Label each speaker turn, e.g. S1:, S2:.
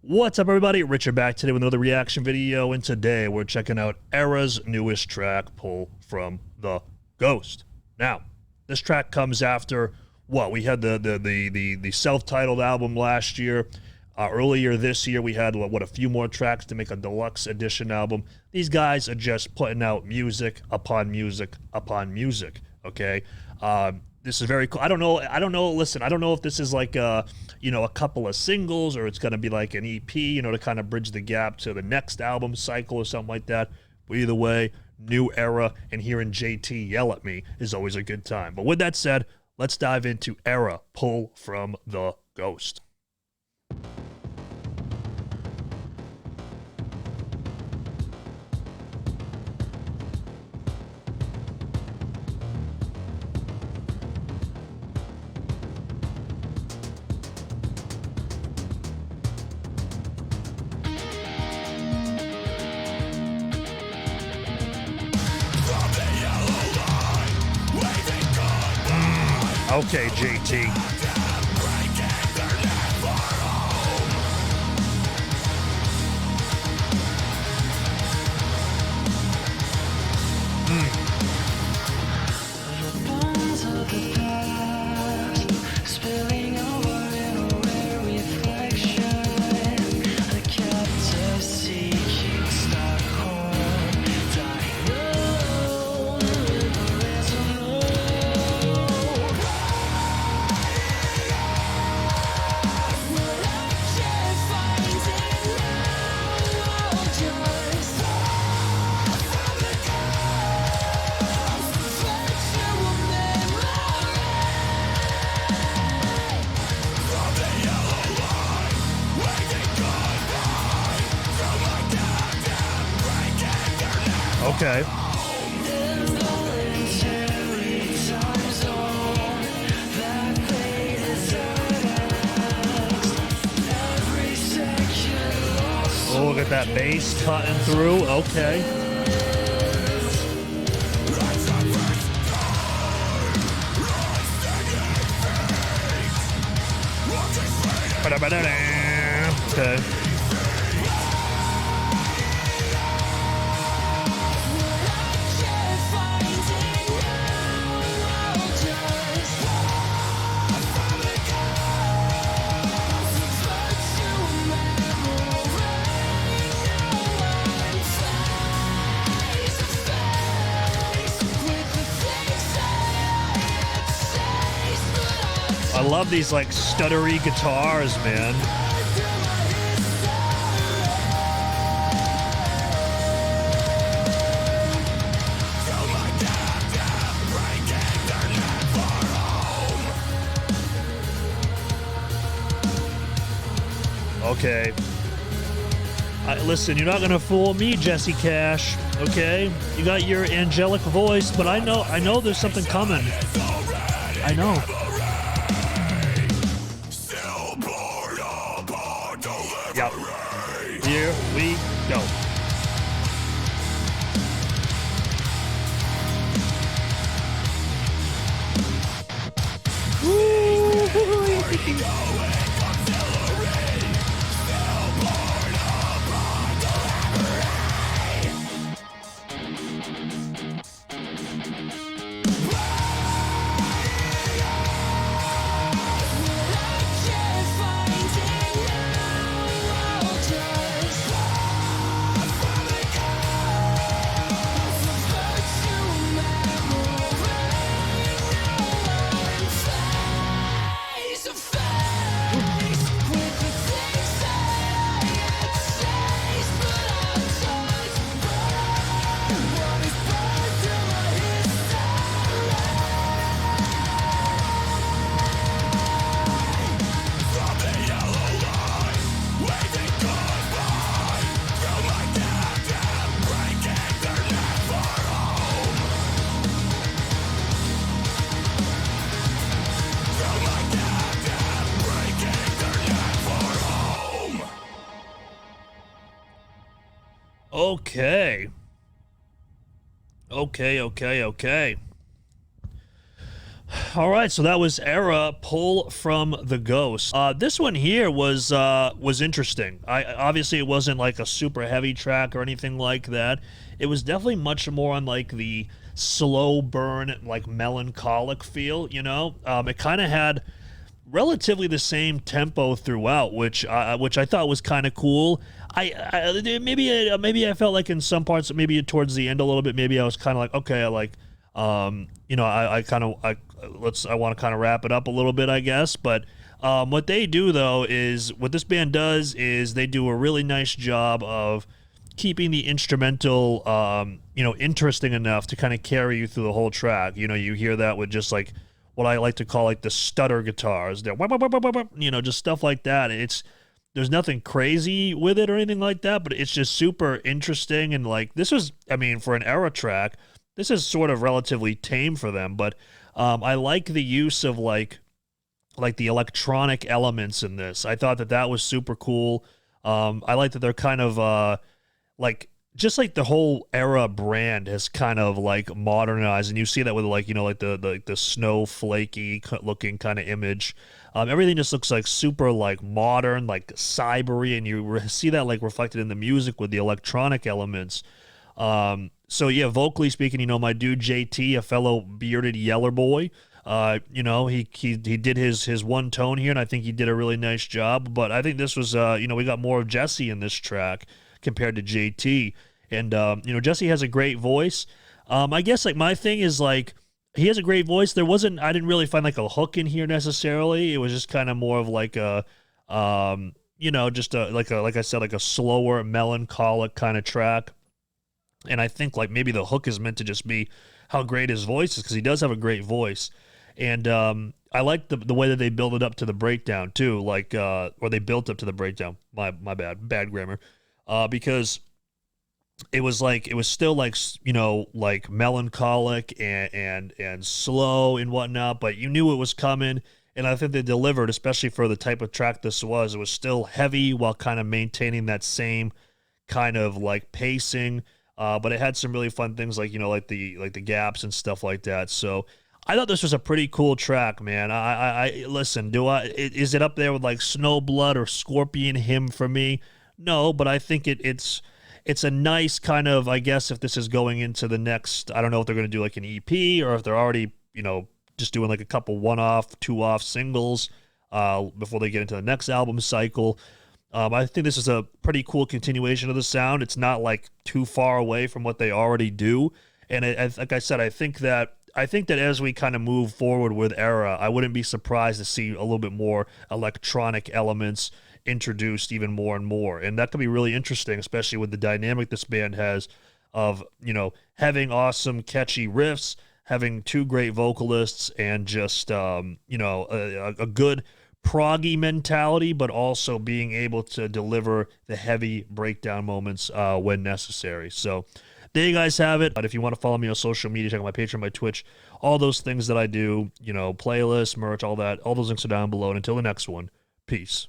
S1: What's up, everybody? Richard back today with another reaction video, and today we're checking out ERRA's newest track, Pull from the Ghost. Now, this track comes after what we had the self-titled album last year. Earlier this year, we had a few more tracks to make a deluxe edition album. These guys are just putting out music upon music upon music. Okay. This is very cool. I don't know. Listen, I don't know if this is like a couple of singles or it's going to be like an EP, to kind of bridge the gap to the next album cycle or something like that. But either way, new ERRA, and hearing JT yell at me is always a good time. But with that said, let's dive into ERRA, Pull from the Ghost. Okay, JT. Okay. Oh, look at that bass cutting through. Okay. Okay. I love these like stuttery guitars, man. Okay. Listen, you're not gonna fool me, Jesse Cash. Okay, you got your angelic voice, but I know there's something coming. I know. Yep. Here we go. Okay. All right, so that was ERRA, Pull from the Ghost. This one here was interesting. I obviously it wasn't like a super heavy track or anything like that. It was definitely much more on like the slow burn, like melancholic feel. It kind of had relatively the same tempo throughout, which I thought was kind of cool. Maybe I felt like in some parts, maybe towards the end a little bit, maybe I was kind of like, okay, I like, I want to kind of wrap it up a little bit, I guess. But what they do though is what this band does is they do a really nice job of keeping the instrumental, interesting enough to kind of carry you through the whole track. You hear that with just like what I like to call like the stutter guitars. They're just stuff like that. There's nothing crazy with it or anything like that, but it's just super interesting. And like this was, I mean, for an ERRA track, this is sort of relatively tame for them, but I like the use of like the electronic elements in this. I thought that was super cool. I like that they're kind of like just like the whole ERRA brand has kind of like modernized, and you see that with like like the snowflakey looking kind of image. Everything just looks like super like modern, like cybery, and you see that like reflected in the music with the electronic elements. So yeah, vocally speaking, my dude JT, a fellow bearded yeller boy, he did his one tone here, and I think he did a really nice job. But I think this was we got more of Jesse in this track compared to JT. And Jesse has a great voice. I guess like my thing is like he has a great voice. I didn't really find like a hook in here necessarily. It was just kind of more of like a just like I said, like a slower, melancholic kind of track. And I think like maybe the hook is meant to just be how great his voice is, because he does have a great voice. And I like the way that they build it up to the breakdown too, like or they built up to the breakdown. My bad grammar. Because it was still like like melancholic and slow and whatnot, but you knew it was coming. And I think they delivered, especially for the type of track this was. It was still heavy while kind of maintaining that same kind of like pacing. But it had some really fun things like like the gaps and stuff like that. So I thought this was a pretty cool track, man. I listen. Is it up there with like Snowblood or Scorpion Hymn for me? No, but I think it's a nice kind of, I guess, if this is going into the next, I don't know if they're going to do like an EP or if they're already, just doing like a couple one-off, two-off singles before they get into the next album cycle. I think this is a pretty cool continuation of the sound. It's not like too far away from what they already do. And like I said, I think that as we kind of move forward with ERRA, I wouldn't be surprised to see a little bit more electronic elements introduced even more and more. And that could be really interesting, especially with the dynamic this band has of, having awesome, catchy riffs, having two great vocalists, and just, a good proggy mentality, but also being able to deliver the heavy breakdown moments when necessary. So there you guys have it. But if you want to follow me on social media, check out my Patreon, my Twitch, all those things that I do, playlists, merch, all that, all those links are down below. And until the next one, peace.